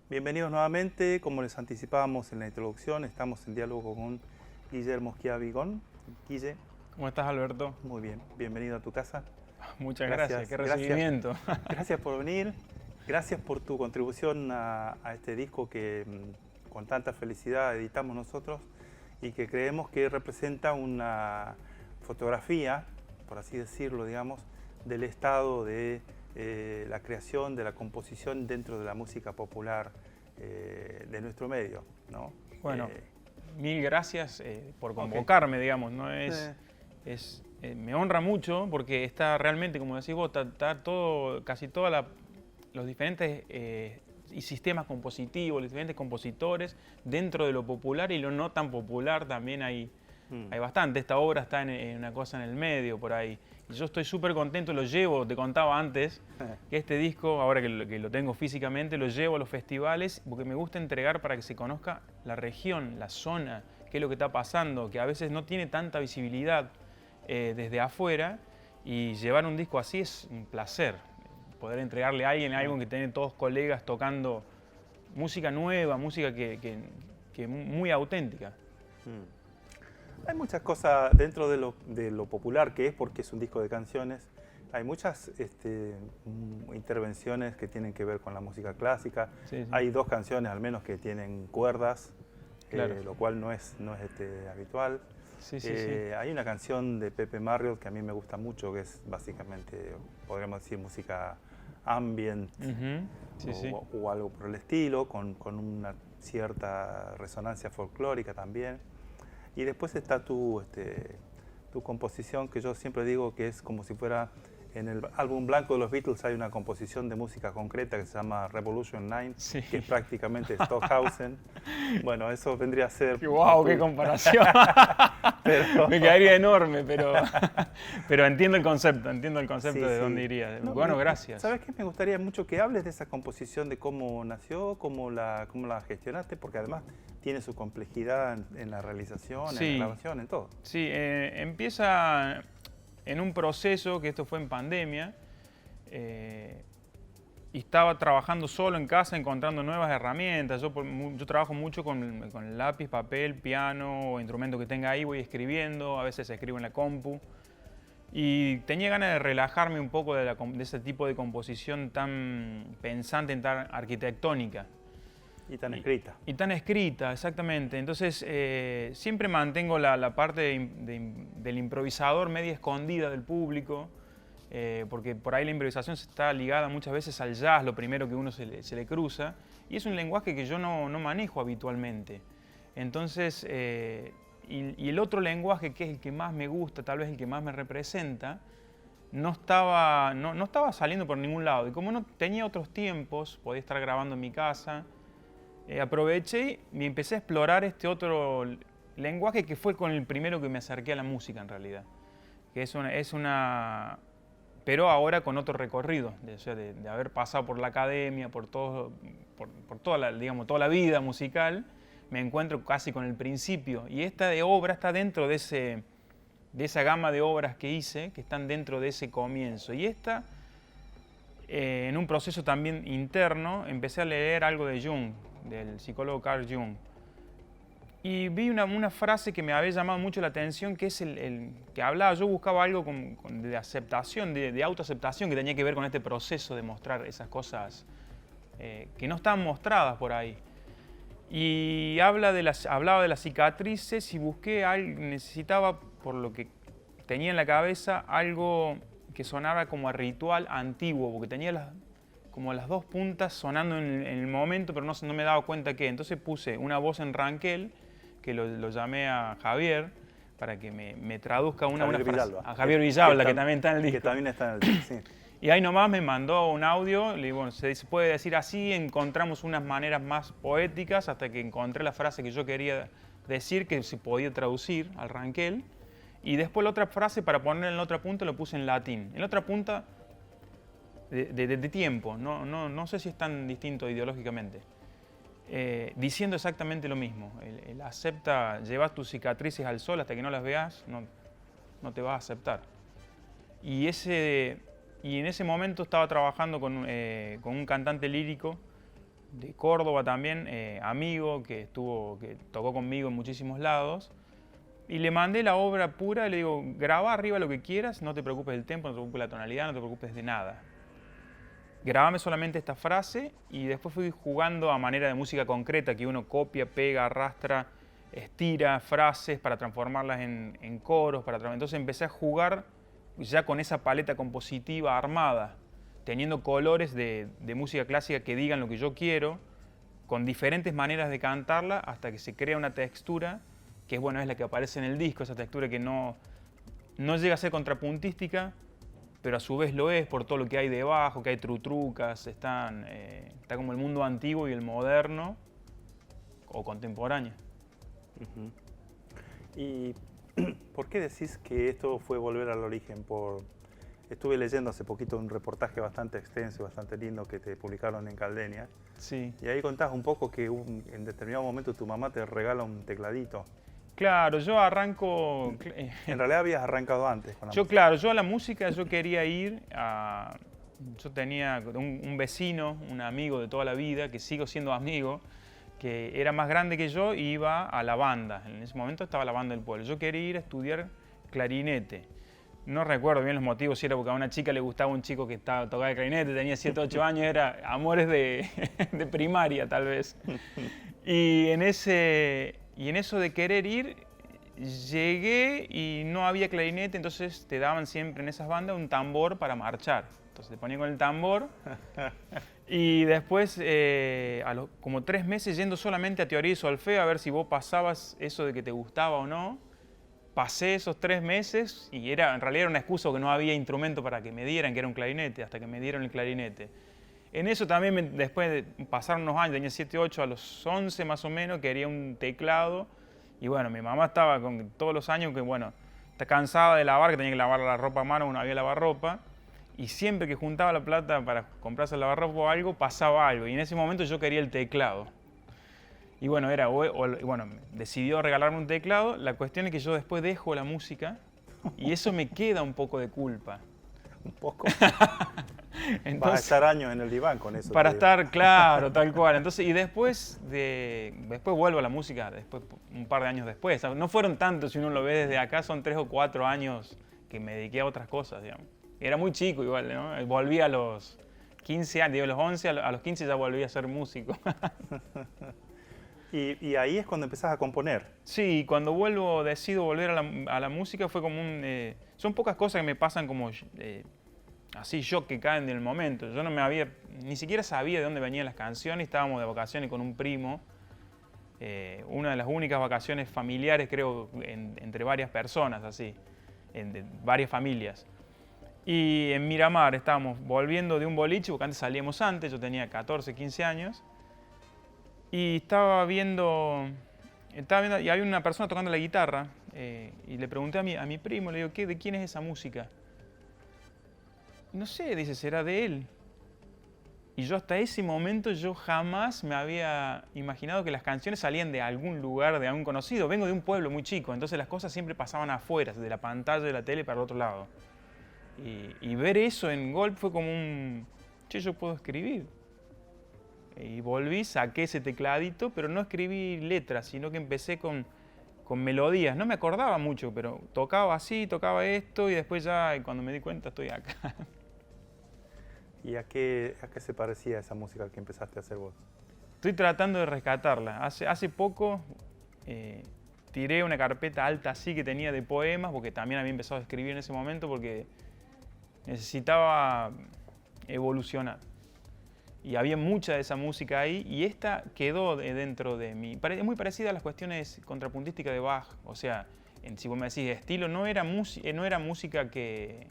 Bienvenidos nuevamente. Como les anticipábamos en la introducción, estamos en diálogo con Guillermo Schiavigón. Guille, ¿Cómo estás, Alberto? muy bien. Bienvenido a tu casa. Muchas gracias. Qué recibimiento. Gracias por venir. Gracias por tu contribución a este disco que con tanta felicidad editamos nosotros y que creemos que representa una fotografía, por así decirlo, digamos, del estado de la creación, de la composición dentro de la música popular de nuestro medio, ¿no? Bueno, mil gracias por convocarme, digamos. ¿No? Me honra mucho porque está realmente, como decís vos, está todo, casi todos los diferentes y sistemas compositivos, los diferentes compositores dentro de lo popular y lo no tan popular también hay bastante. Esta obra está en una cosa en el medio por ahí. Y yo estoy súper contento, lo llevo, te contaba antes, que este disco, ahora que lo tengo físicamente, lo llevo a los festivales porque me gusta entregar para que se conozca la región, la zona, qué es lo que está pasando, que a veces no tiene tanta visibilidad desde afuera, y llevar un disco así es un placer. Poder entregarle a alguien algo que tiene todos colegas tocando música nueva, música que muy auténtica. Hay muchas cosas dentro de lo popular que es, porque es un disco de canciones. Hay muchas intervenciones que tienen que ver con la música clásica. Sí, sí. Hay dos canciones al menos que tienen cuerdas, Claro. lo cual no es habitual. Sí, sí, sí. Hay una canción de Pepe Marriott que a mí me gusta mucho, que es básicamente, podríamos decir, música ambient, Sí, sí. o algo por el estilo, con una cierta resonancia folclórica también. Y después está tu composición, que yo siempre digo que es como si fuera, en el álbum blanco de los Beatles hay una composición de música concreta que se llama Revolution 9, Sí. que es prácticamente Stockhausen. Bueno, eso vendría a ser... ¡Wow! ¡Qué comparación! Me quedaría enorme, pero entiendo el concepto Sí, de sí. dónde iría. No, Bueno, gracias. ¿Sabes qué? Me gustaría mucho que hables de esa composición, de cómo nació, cómo la gestionaste, porque además tiene su complejidad en la realización, en la grabación, en todo. Sí, empieza en un proceso, que esto fue en pandemia, y estaba trabajando solo en casa, encontrando nuevas herramientas. Yo trabajo mucho con lápiz, papel, piano, o instrumento que tenga ahí, voy escribiendo, a veces escribo en la compu. Y tenía ganas de relajarme un poco de ese tipo de composición tan pensante, tan arquitectónica. Y tan escrita. Y tan escrita, exactamente. Entonces, siempre mantengo la parte del improvisador media escondida del público, porque por ahí la improvisación está ligada muchas veces al jazz, lo primero que uno se le cruza, y es un lenguaje que yo no manejo habitualmente. Entonces, y el otro lenguaje, que es el que más me gusta, tal vez el que más me representa, no estaba saliendo por ningún lado. Y como no tenía otros tiempos, podía estar grabando en mi casa, aproveché y empecé a explorar este otro lenguaje, que fue con el primero que me acerqué a la música en realidad. Que pero ahora con otro recorrido, de haber pasado por la academia, por toda la vida musical, me encuentro casi con el principio. Y esta obra está dentro de esa gama de obras que hice, que están dentro de ese comienzo. Y esta, en un proceso también interno, empecé a leer algo de Jung, del psicólogo Carl Jung. Y vi una frase que me había llamado mucho la atención, que es el que hablaba, yo buscaba algo de aceptación, de autoaceptación, que tenía que ver con este proceso de mostrar esas cosas que no estaban mostradas por ahí. Y hablaba de las cicatrices, y necesitaba, por lo que tenía en la cabeza, algo que sonara como a ritual antiguo, porque tenía como las dos puntas sonando en el momento, pero no me daba cuenta qué. Entonces puse una voz en Ranquel, que lo llamé a Javier para que me traduzca una frase. A Javier Villalba, que también está en el disco. Que también está en el disco, sí. Y ahí nomás me mandó un audio, le digo, bueno, se puede decir así, encontramos unas maneras más poéticas hasta que encontré la frase que yo quería decir, que se podía traducir al Ranquel. Y después la otra frase, para ponerla en la otra punta, lo puse en latín. En la otra punta de tiempo, no sé si es tan distinto ideológicamente. Diciendo exactamente lo mismo. El acepta, llevas tus cicatrices al sol hasta que no las veas, no te vas a aceptar. Y en ese momento estaba trabajando con un cantante lírico de Córdoba también, amigo, que tocó conmigo en muchísimos lados. Y le mandé la obra pura y le digo, graba arriba lo que quieras, no te preocupes del tempo, no te preocupes de la tonalidad, no te preocupes de nada. Grabame solamente esta frase y después fui jugando a manera de música concreta, que uno copia, pega, arrastra, estira frases para transformarlas en coros. Entonces empecé a jugar ya con esa paleta compositiva armada, teniendo colores de música clásica que digan lo que yo quiero, con diferentes maneras de cantarla hasta que se crea una textura que bueno, es la que aparece en el disco, esa textura que no llega a ser contrapuntística, pero a su vez lo es por todo lo que hay debajo, que hay trutrucas, está como el mundo antiguo y el moderno o contemporáneo. Uh-huh. ¿Y por qué decís que esto fue volver al origen? Estuve leyendo hace poquito un reportaje bastante extenso y bastante lindo que te publicaron en Caldenia. Sí. Y ahí contás un poco que en determinado momento tu mamá te regala un tecladito. Claro, yo arranco... En realidad habías arrancado antes con la música. Claro, yo a la música yo quería ir a... Yo tenía un vecino, un amigo de toda la vida, que sigo siendo amigo, que era más grande que yo y iba a la banda. En ese momento estaba la banda del pueblo. Yo quería ir a estudiar clarinete. No recuerdo bien los motivos, si era porque a una chica le gustaba un chico que tocaba el clarinete, tenía 7 o 8 años, era amores de primaria tal vez. Y en eso de querer ir, llegué y no había clarinete, entonces te daban siempre en esas bandas un tambor para marchar. Entonces te ponían con el tambor y después, como 3 meses yendo solamente a teoría y solfeo a ver si vos pasabas eso de que te gustaba o no. Pasé esos 3 meses y en realidad era una excusa que no había instrumento para que me dieran, que era un clarinete, hasta que me dieron el clarinete. En eso también, después de pasar unos años, tenía 7, 8, a los 11 más o menos, quería un teclado. Y bueno, mi mamá estaba con todos los años que, bueno, está cansada de lavar, que tenía que lavar la ropa a mano, no había lavarropa. Y siempre que juntaba la plata para comprarse el lavarropa o algo, pasaba algo. Y en ese momento yo quería el teclado. Y bueno, decidió regalarme un teclado. La cuestión es que yo después dejo la música y eso me queda un poco de culpa. ¿Un poco? Entonces, vas a estar años en el diván con eso. Para estar, claro, tal cual. Entonces, y después vuelvo a la música, un par de años después. No fueron tantos, si uno lo ve desde acá, son 3 o 4 años que me dediqué a otras cosas, digamos. Era muy chico igual, ¿no? Volví a los 15 años, digo, a los 11, a los 15 ya volví a ser músico. Y ahí es cuando empezás a componer. Sí, cuando decido volver a la música fue como son pocas cosas que me pasan como así shock que caen en el momento. Yo ni siquiera sabía de dónde venían las canciones, estábamos de vacaciones con un primo. Una de las únicas vacaciones familiares, creo, entre varias personas, así, de varias familias. Y en Miramar estábamos volviendo de un boliche, porque antes salíamos antes, yo tenía 14, 15 años. Y estaba viendo y había una persona tocando la guitarra y le pregunté a mi primo, le digo, ¿de quién es esa música? No sé, dice, será de él. Y yo hasta ese momento yo jamás me había imaginado que las canciones salían de algún lugar, de algún conocido. Vengo de un pueblo muy chico, entonces las cosas siempre pasaban afuera, de la pantalla de la tele para el otro lado. Y ver eso en golpe fue como yo puedo escribir. Y volví, saqué ese tecladito, pero no escribí letras, sino que empecé con melodías. No me acordaba mucho, pero tocaba así, tocaba esto y después ya, cuando me di cuenta, estoy acá. ¿Y a qué se parecía esa música que empezaste a hacer vos? Estoy tratando de rescatarla. Hace poco tiré una carpeta alta así que tenía de poemas, porque también había empezado a escribir en ese momento, porque necesitaba evolucionar. Y había mucha de esa música ahí, y esta quedó dentro de mí. Es muy parecida a las cuestiones contrapuntísticas de Bach. O sea, si vos me decís estilo, no era música que...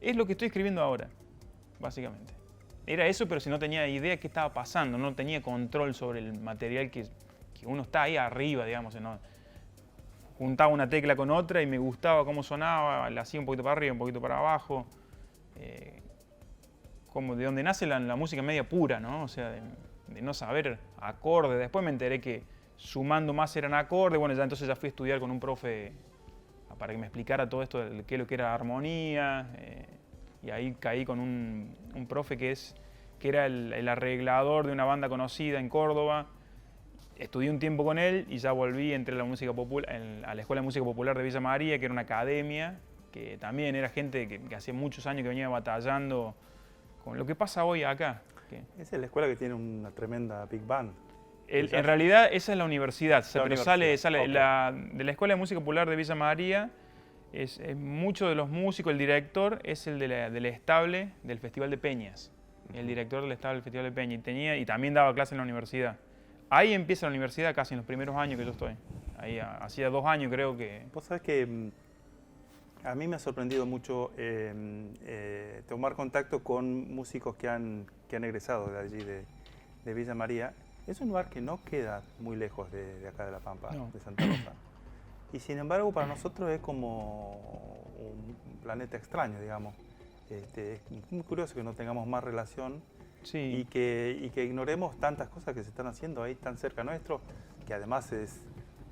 Es lo que estoy escribiendo ahora, básicamente. Era eso, pero si no tenía idea de qué estaba pasando, no tenía control sobre el material que uno está ahí arriba, digamos. ¿No? Juntaba una tecla con otra y me gustaba cómo sonaba, la hacía un poquito para arriba, un poquito para abajo. Como de donde nace la música media pura, ¿no? O sea, de no saber acordes. Después me enteré que sumando más eran acordes. Bueno, entonces ya fui a estudiar con un profe para que me explicara todo esto de qué es lo que era armonía. Y ahí caí con un profe que es que era el arreglador de una banda conocida en Córdoba. Estudié un tiempo con él y ya volví, entré a la, a la Escuela de Música Popular de Villa María, que era una academia, que también era gente que hacía muchos años que venía batallando con lo que pasa hoy acá. Esa es la escuela que tiene una tremenda big band. En realidad esa es la universidad, pero universidad. sale Okay. de la Escuela de Música Popular de Villa María. Es muchos de los músicos, el director es el del estable del Festival de Peñas, el director del estable del Festival de Peñas, y también daba clases en la universidad. Ahí empieza la universidad casi en los primeros años que yo estoy. Ahí hacía 2 años creo que... Vos sabés que a mí me ha sorprendido mucho tomar contacto con músicos que han egresado de allí, de Villa María. Es un lugar que no queda muy lejos de acá de La Pampa, No. de Santa Rosa. Y sin embargo para nosotros es como un planeta extraño, digamos. Es muy curioso que no tengamos más relación. Sí. Y que ignoremos tantas cosas que se están haciendo ahí tan cerca nuestro, que además es,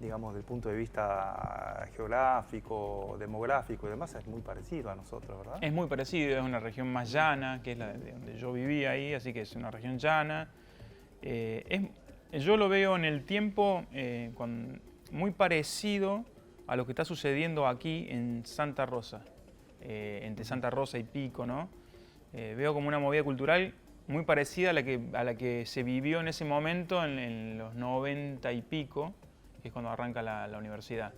digamos, del punto de vista geográfico, demográfico y demás, es muy parecido a nosotros, ¿verdad? Es muy parecido, es una región más llana, que es la de donde yo vivía ahí, así que es una región llana. Yo lo veo en el tiempo muy parecido a lo que está sucediendo aquí en Santa Rosa, entre Santa Rosa y Pico, ¿no? Veo como una movida cultural muy parecida a la que se vivió en ese momento en los 90 y pico, que es cuando arranca la universidad,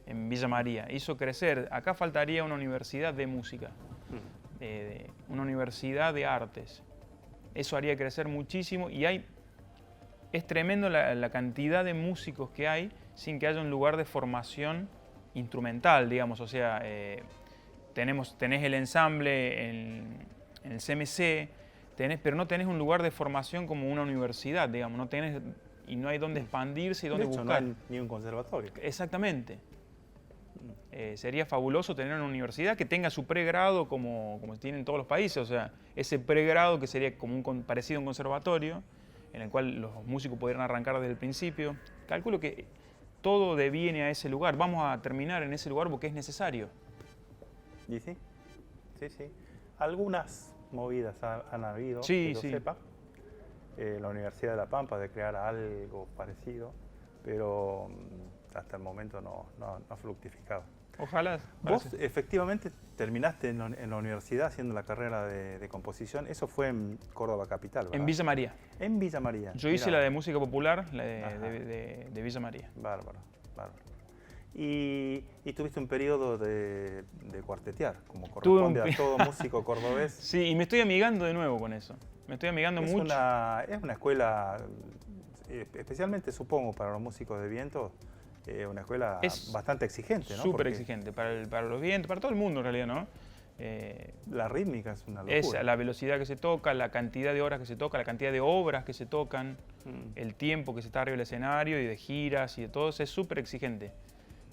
en Villa María. Hizo crecer, acá faltaría una universidad de música, una universidad de artes. Eso haría crecer muchísimo y es tremendo la cantidad de músicos que hay sin que haya un lugar de formación instrumental, digamos. O sea, tenés el ensamble en el CMC, pero no tenés un lugar de formación como una universidad, digamos, y no hay dónde expandirse y dónde de hecho, buscar. No hay ni un conservatorio. Exactamente. Sería fabuloso tener una universidad que tenga su pregrado como tienen todos los países, o sea, ese pregrado que sería como parecido a un conservatorio, en el cual los músicos podrían arrancar desde el principio. Calculo que todo deviene a ese lugar, vamos a terminar en ese lugar porque es necesario. ¿Y sí? Sí. Algunas movidas han habido, Sí, que yo sí. sepa. La Universidad de La Pampa de crear algo parecido, pero hasta el momento no ha fructificado. Ojalá. Vos Gracias. efectivamente terminaste en la universidad haciendo la carrera de composición, eso fue en Córdoba Capital, ¿verdad? En Villa María. En Villa María. Yo hice Mirá. la de música popular, la Ajá. de Villa María. Bárbaro. Y tuviste un periodo de cuartetear, como corresponde a todo músico cordobés. Sí, y me estoy amigando de nuevo con eso. Me estoy amigando mucho. Es una escuela, especialmente supongo para los músicos de viento, una escuela bastante exigente, ¿no? Súper exigente, para los vientos, para todo el mundo en realidad, ¿no? La rítmica es una locura. Es la velocidad que se toca, la cantidad de horas que se toca, la cantidad de obras que se tocan, el tiempo que se está arriba del escenario y de giras y de todo, es súper exigente.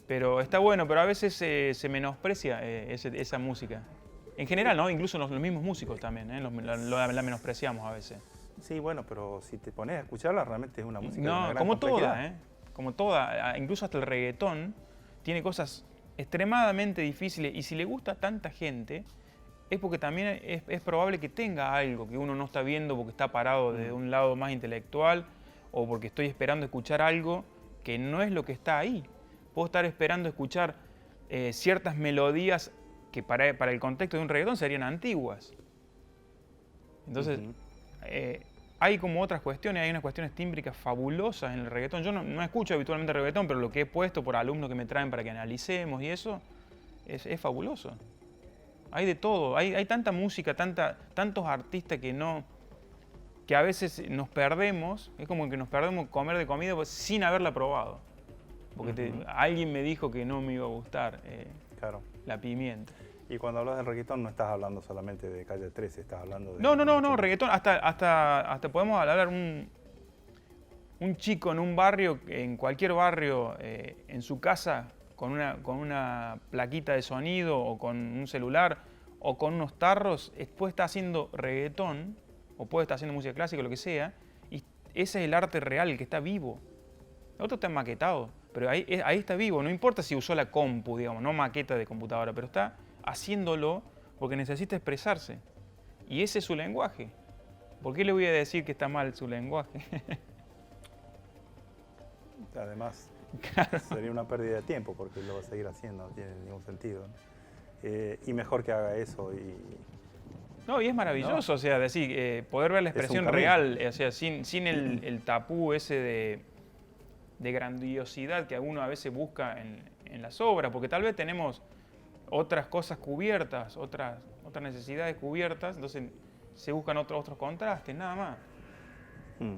Pero está bueno, pero a veces se menosprecia esa música. En general, ¿no? Incluso los mismos músicos también, ¿eh? La menospreciamos a veces. Sí, bueno, pero si te pones a escucharla, realmente es una música de una No, gran como complejidad. toda, ¿eh? Como toda, incluso hasta el reggaetón tiene cosas extremadamente difíciles y si le gusta a tanta gente es porque también es probable que tenga algo que uno no está viendo porque está parado de un lado más intelectual o porque estoy esperando escuchar algo que no es lo que está ahí. Puedo estar esperando escuchar ciertas melodías que para el contexto de un reggaetón serían antiguas. Entonces, hay como otras cuestiones, hay unas cuestiones tímbricas fabulosas en el reggaetón. Yo no escucho habitualmente reggaetón, pero lo que he puesto por alumnos que me traen para que analicemos y eso, es fabuloso. Hay de todo, hay tanta música, tantos artistas que a veces nos perdemos, es como que nos perdemos comer de comida sin haberla probado. Porque alguien me dijo que no me iba a gustar Claro. la pimienta. Y cuando hablas de reggaetón no estás hablando solamente de Calle 13, estás hablando de... No, reggaetón, hasta podemos hablar un chico en un barrio, en cualquier barrio, en su casa, con una plaquita de sonido o con un celular o con unos tarros, puede estar haciendo reggaetón o puede estar haciendo música clásica, lo que sea, y ese es el arte real, el que está vivo. El otro está maquetado, pero ahí está vivo, no importa si usó la compu, digamos, no maqueta de computadora, pero está haciéndolo porque necesita expresarse. Y ese es su lenguaje. ¿Por qué le voy a decir que está mal su lenguaje? Además, Claro. sería una pérdida de tiempo porque lo va a seguir haciendo, no tiene ningún sentido, ¿no? Y mejor que haga eso y No, y es maravilloso, o sea, decir, poder ver la Es un expresión camino. real, o sea, sin el tapú ese de grandiosidad que uno a veces busca en las obras, porque tal vez tenemos otras cosas cubiertas, otras necesidades cubiertas, entonces se buscan otros contrastes, nada más. Mm.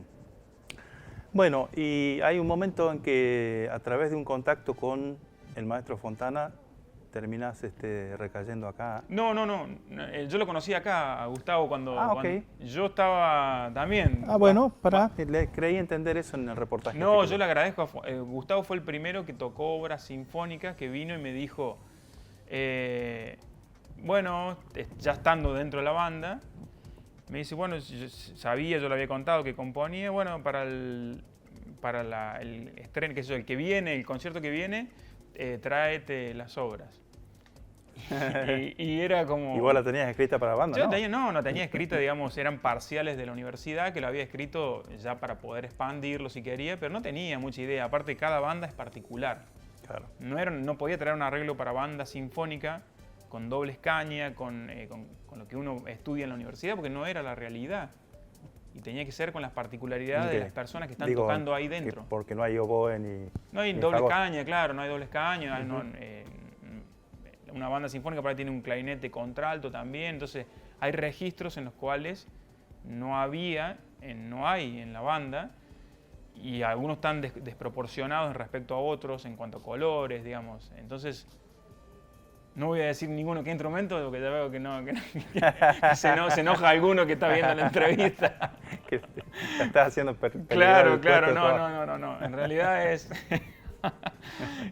Bueno, y hay un momento en que a través de un contacto con el maestro Fontana terminas recayendo acá. No, yo lo conocí acá, a Gustavo, Ah, ok. cuando yo estaba también. Ah, bueno, creí entender eso en el reportaje. No, que yo le agradezco. Gustavo fue el primero que tocó obras sinfónicas, que vino y me dijo, bueno, ya estando dentro de la banda, me dice, bueno, yo le había contado que componía, bueno, para el estreno, que es el que viene, el concierto que viene, tráete las obras. y era como... ¿Y vos la tenías escrita para la banda? Yo ¿No? no tenía escrita, digamos, eran parciales de la universidad que lo había escrito ya para poder expandirlo si quería, pero no tenía mucha idea. Aparte, cada banda es particular. Claro. No podía traer un arreglo para banda sinfónica con doble escaña, con lo que uno estudia en la universidad, porque no era la realidad. Y tenía que ser con las particularidades de las personas que están tocando ahí dentro. Porque no hay oboe ni... No hay ni doble fagot. escaña, claro, no hay doble escaña. Una banda sinfónica por ahí tiene un clarinete contralto también, entonces hay registros en los cuales no hay en la banda, y algunos están desproporcionados respecto a otros en cuanto a colores, digamos. Entonces, no voy a decir ninguno qué instrumento, porque ya veo que se enoja alguno que está viendo la entrevista. Que la estás haciendo Claro, no. En realidad es...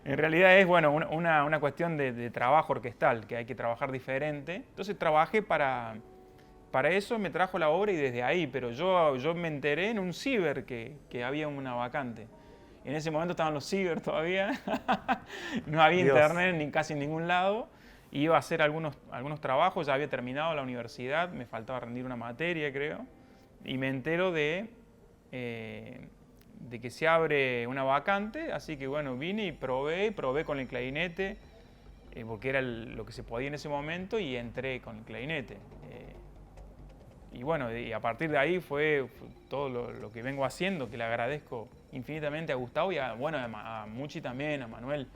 En realidad es bueno, una cuestión de trabajo orquestal, que hay que trabajar diferente. Entonces trabajé para eso, me trajo la obra y desde ahí, pero yo me enteré en un ciber que había una vacante. En ese momento estaban los ciber todavía, no había Dios. internet ni casi en ningún lado. Iba a hacer algunos trabajos, ya había terminado la universidad, me faltaba rendir una materia, creo, y me entero de que se abre una vacante, así que bueno, vine y probé con el clarinete, porque era lo que se podía en ese momento, y entré con el clarinete. Y bueno, y a partir de ahí fue todo lo que vengo haciendo, que le agradezco infinitamente a Gustavo y a Muchi también, a Manuel.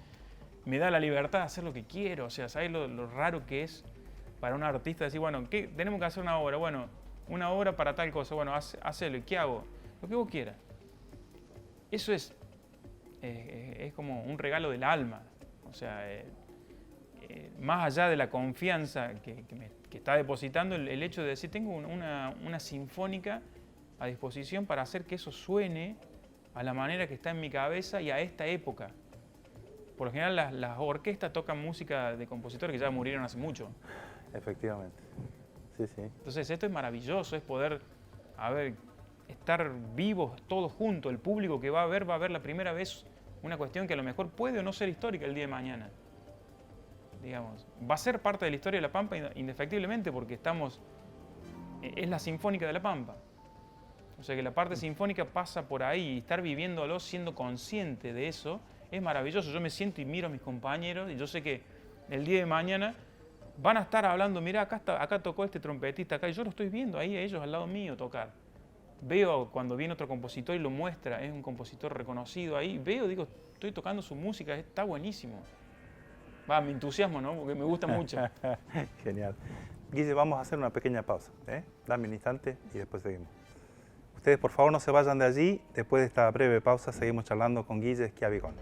Me da la libertad de hacer lo que quiero, o sea, ¿sabes lo raro que es para un artista decir, bueno, ¿qué? Tenemos que hacer una obra, bueno, una obra para tal cosa, bueno, hacelo, ¿y qué hago? Lo que vos quieras. Eso es como un regalo del alma, o sea, más allá de la confianza que está depositando, el hecho de decir, tengo una sinfónica a disposición para hacer que eso suene a la manera que está en mi cabeza y a esta época. Por lo general las orquestas tocan música de compositores que ya murieron hace mucho. Efectivamente. Sí, sí. Entonces esto es maravilloso, es poder estar vivos todos juntos. El público que va a ver la primera vez una cuestión que a lo mejor puede o no ser histórica el día de mañana. Digamos, va a ser parte de la historia de La Pampa indefectiblemente porque es la Sinfónica de La Pampa. O sea que la parte sinfónica pasa por ahí y estar viviéndolo, siendo consciente de eso, es maravilloso. Yo me siento y miro a mis compañeros y yo sé que el día de mañana van a estar hablando, mirá, acá tocó este trompetista acá, y yo lo estoy viendo ahí a ellos al lado mío tocar. Veo cuando viene otro compositor y lo muestra, es un compositor reconocido ahí, digo, estoy tocando su música, está buenísimo. Me entusiasmo, ¿no? Porque me gusta mucho. Genial. Guille, vamos a hacer una pequeña pausa, ¿eh? Dame un instante y después seguimos. Ustedes, por favor, no se vayan de allí. Después de esta breve pausa, seguimos charlando con Guille Schiavicone.